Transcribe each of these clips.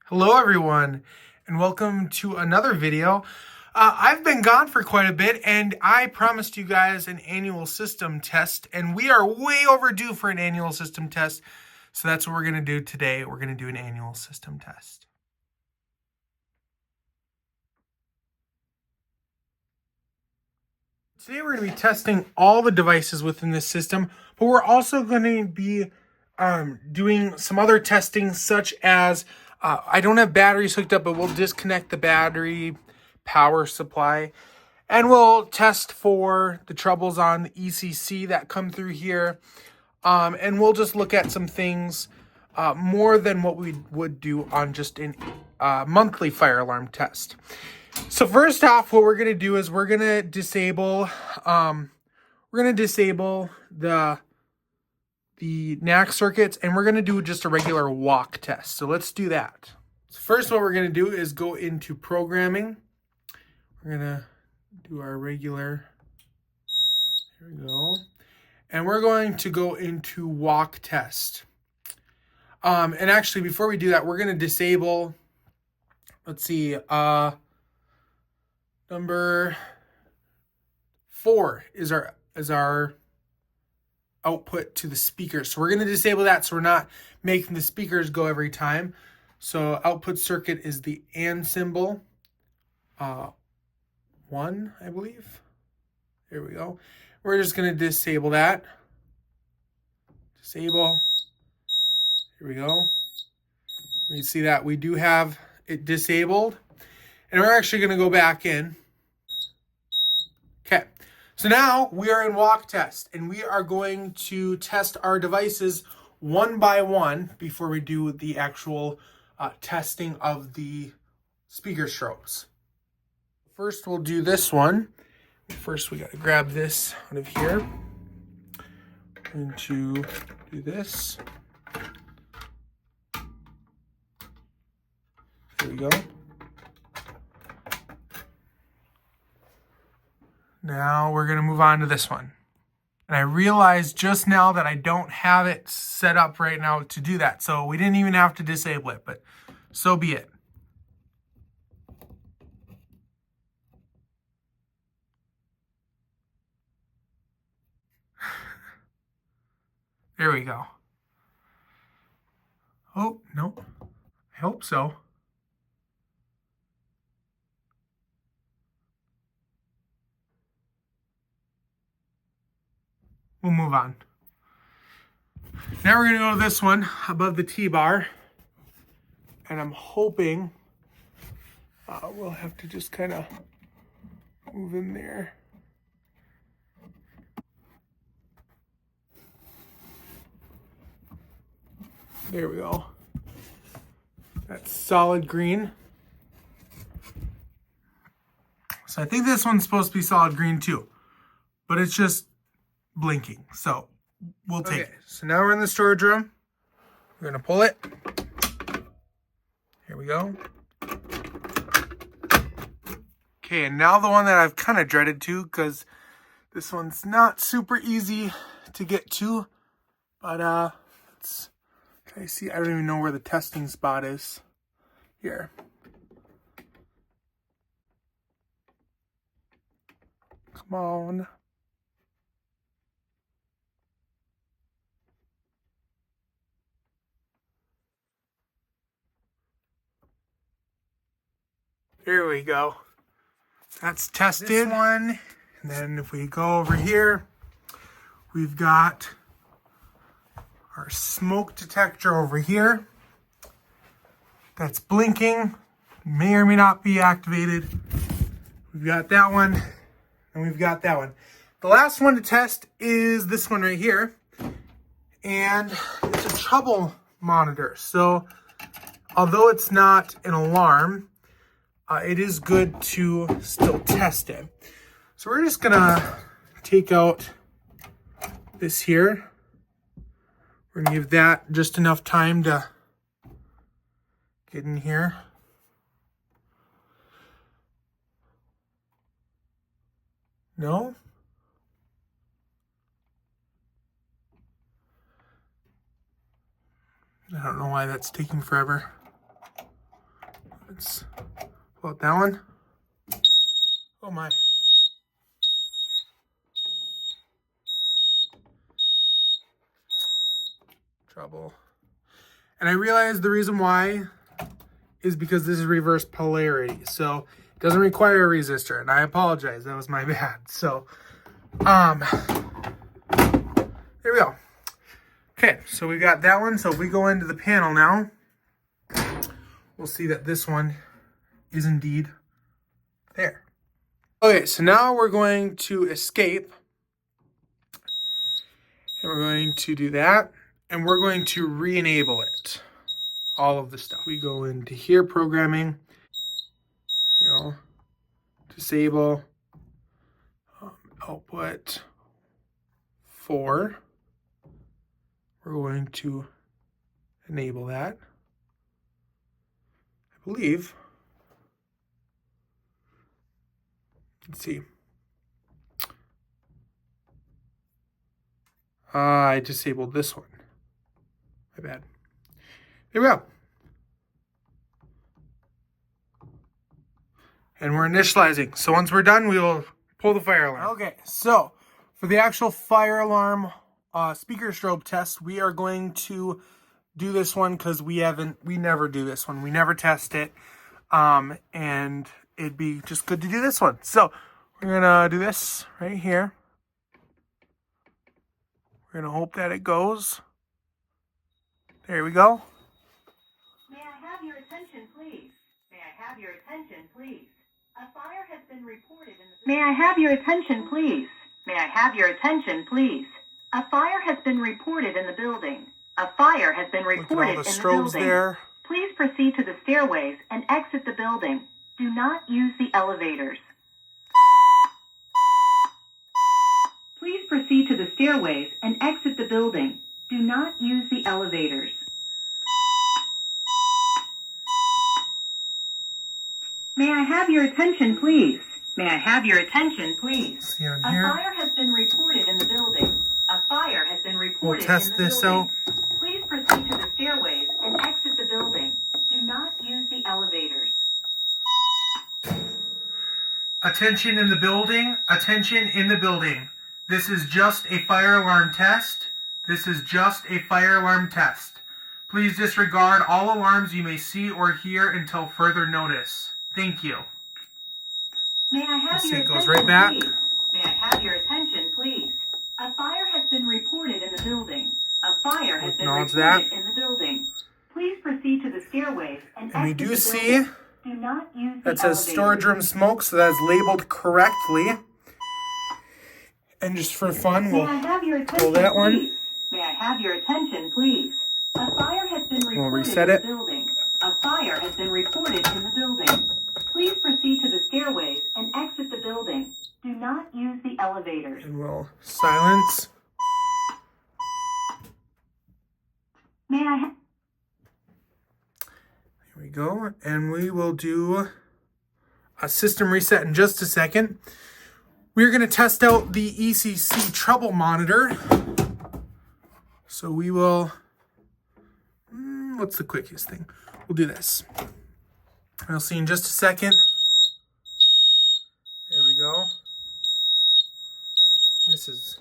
Hello everyone, and welcome to another video. I've been gone for quite a bit, and I promised you guys an annual system test, and we are way overdue for an annual system test. So that's what we're going to do today. We're going to do an annual system test. Today we're going to be testing all the devices within this system, but we're also going to be doing some other testing, such as I don't have batteries hooked up, but we'll disconnect the battery power supply, and we'll test for the troubles on the ECC that come through here, and we'll just look at some things more than what we would do on just a monthly fire alarm test. So first off, what we're going to do is we're going to disable the NAC circuits, and we're going to do just a regular walk test. So let's do that. So first, what we're going to do is go into programming. We're going to do our regular, here we go. And we're going to go into walk test. And actually, before we do that, we're going to disable, let's see, number 4 is our output to the speakers. So we're going to disable that so we're not making the speakers go every time. So output circuit is the AND symbol. 1, I believe. There we go. We're just going to disable that. Disable. Here we go. You see that we do have it disabled. And we're actually going to go back in. Okay. So now we are in walk test, and we are going to test our devices one by one before we do the actual testing of the speaker strobes. First, we'll do this one. First, we got to grab this out of here. Going to do this. There we go. Now we're going to move on to this one. And I realized just now that I don't have it set up right now to do that. So we didn't even have to disable it, but so be it. There we go. Oh, no. I hope so. We'll move on. Now we're going to go to this one above the T-bar. And I'm hoping we'll have to just kind of move in there. There we go. That's solid green. So I think this one's supposed to be solid green too, but it's just blinking. So we'll take it. So now we're in the storage room. We're going to pull it. Here we go. Okay, and now the one that I've kind of dreaded too, because this one's not super easy to get to, but let's try to see. I don't even know where the testing spot is. Here. Come on. Here we go. That's tested. This one. And then if we go over here, we've got our smoke detector over here. That's blinking. May or may not be activated. We've got that one. And we've got that one. The last one to test is this one right here. And it's a trouble monitor. So although it's not an alarm, it is good to still test it. So we're just gonna take out this here. We're gonna give that just enough time to get in here. No? I don't know why that's taking forever. Let's pull out that one. Oh my. Trouble. And I realized the reason why is because this is reverse polarity. So it doesn't require a resistor. And I apologize. That was my bad. So, there we go. Okay, so we got that one. So if we go into the panel now, we'll see that this one is indeed there. Okay, so now we're going to escape. And we're going to do that. And we're going to re-enable it. All of the stuff. We go into here, programming. There we go. Disable. Output 4. We're going to enable that. I believe. Let's see. I disabled this one. My bad. There we go. And we're initializing. So once we're done, we will pull the fire alarm. Okay, so for the actual fire alarm speaker strobe test, we are going to do this one because we never do this one. We never test it. And it'd be just good to do this one. So we're gonna do this right here. We're gonna hope that it goes. There we go. May I have your attention, please? May I have your attention, please? A fire has been reported in the... May I have your attention, please? May I have your attention, please? A fire has been reported in the building. A fire has been reported in the building. There. Please proceed to the stairways and exit the building. Do not use the elevators. Please proceed to the stairways and exit the building. Do not use the elevators. May I have your attention, please? May I have your attention, please? See on A here. fire has been reported in the building. A fire has been reported We'll test in the this building. out. Please proceed to the stairways and exit the building. Do not use the elevators. Attention in the building. Attention in the building. This is just a fire alarm test. This is just a fire alarm test. Please disregard all alarms you may see or hear until further notice. Thank you. May I have your It attention, goes right back. please? May I have your attention, please? A fire has been reported in the building. A fire has been Acknowledge reported that. in the building. Please proceed to the stairways and And we exit do the see building. Do not use the that says elevators. storage room smoke, so that's labeled correctly. And just for fun, May we'll I have your attention, pull that one. please? May I have your attention, please? A fire has been reported reset in it. the building. A fire has been reported in the building. Please proceed to the stairways and exit the building. Do not use the elevators. And we'll silence. May I have... Here we go. And we will do a system reset in just a second. We're going to test out the ECC trouble monitor. So we will... what's the quickest thing? We'll do this. We'll see in just a second. There we go. This is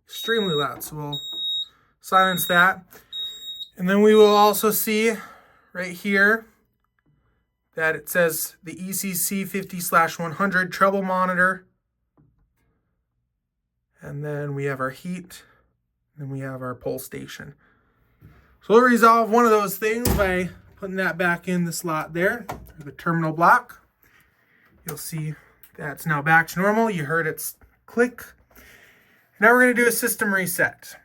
extremely loud, so we'll silence that. And then we will also see right here that it says the ECC-50/100 trouble monitor. And then we have our heat, and we have our pull station. So we'll resolve one of those things by putting that back in the slot there, the terminal block. You'll see that's now back to normal. You heard it click. Now we're going to do a system reset.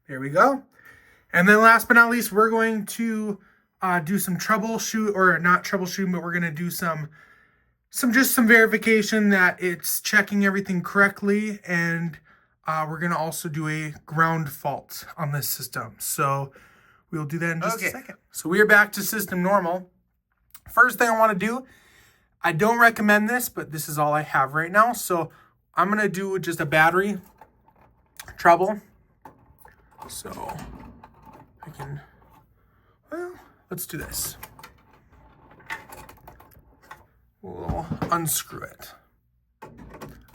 There we go. And then last but not least, we're going to do some troubleshoot, or not troubleshooting, but we're going to do some verification that it's checking everything correctly, and we're going to also do a ground fault on this system. So we'll do that in just a second. So we are back to system normal. First thing I want to do, I don't recommend this, but this is all I have right now. So I'm going to do just a battery trouble. So I can, well, let's do this. We'll unscrew it.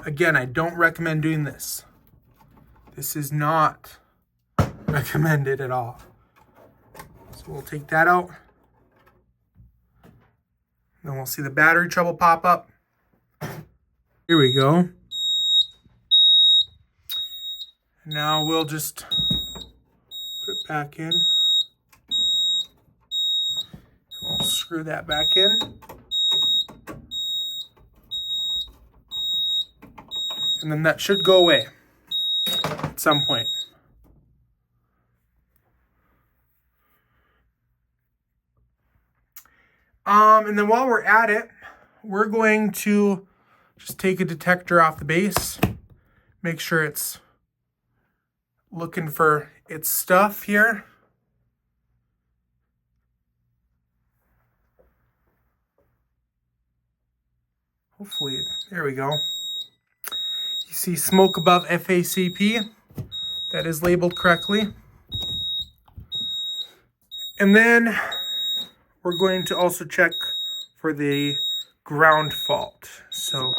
Again, I don't recommend doing this. This is not recommended at all. So we'll take that out. Then we'll see the battery trouble pop up. Here we go. Now we'll just put it back in. We'll screw that back in. And then that should go away at some point. And then while we're at it, we're going to just take a detector off the base, make sure it's looking for its stuff here. Hopefully, there we go. You see smoke above FACP. That is labeled correctly. And then we're going to also check for the ground fault. So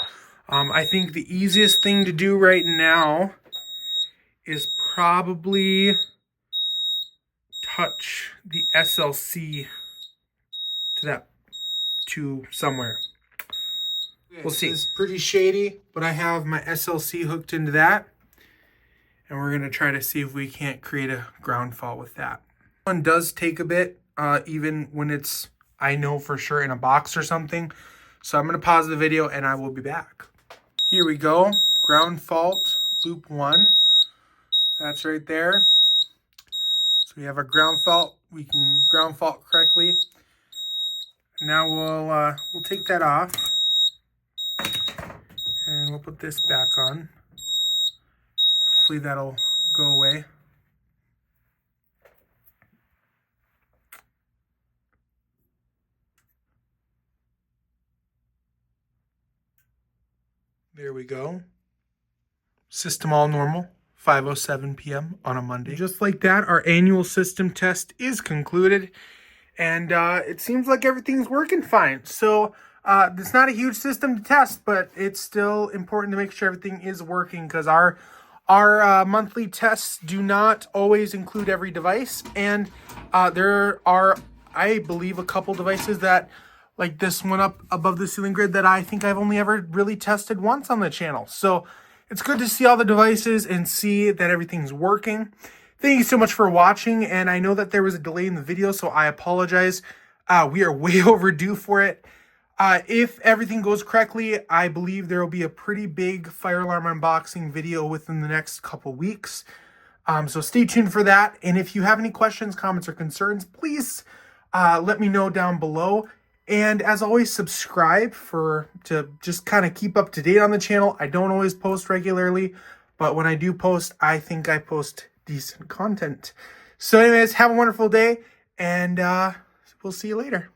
I think the easiest thing to do right now is probably touch the SLC to somewhere. We'll see. It's pretty shady, but I have my SLC hooked into that. And we're gonna try to see if we can't create a ground fault with that. One does take a bit, even when it's, I know for sure, in a box or something. So I'm gonna pause the video and I will be back. Here we go, ground fault, loop 1. That's right there. So we have our ground fault. We can ground fault correctly. Now we'll take that off. And we'll put this back on. Hopefully that'll go away. There we go. System all normal. 5:07 p.m. on a Monday. Just like that, our annual system test is concluded. And it seems like everything's working fine. So it's not a huge system to test, but it's still important to make sure everything is working, because our monthly tests do not always include every device. And there are, I believe, a couple devices that, like this one up above the ceiling grid, that I think I've only ever really tested once on the channel. So it's good to see all the devices and see that everything's working. Thank you so much for watching, and I know that there was a delay in the video, so I apologize. We are way overdue for it. If everything goes correctly, I believe there will be a pretty big fire alarm unboxing video within the next couple weeks. So stay tuned for that. And if you have any questions, comments, or concerns, please let me know down below. And as always, subscribe to just kind of keep up to date on the channel. I don't always post regularly, but when I do post, I think I post decent content. So anyways, have a wonderful day, and we'll see you later.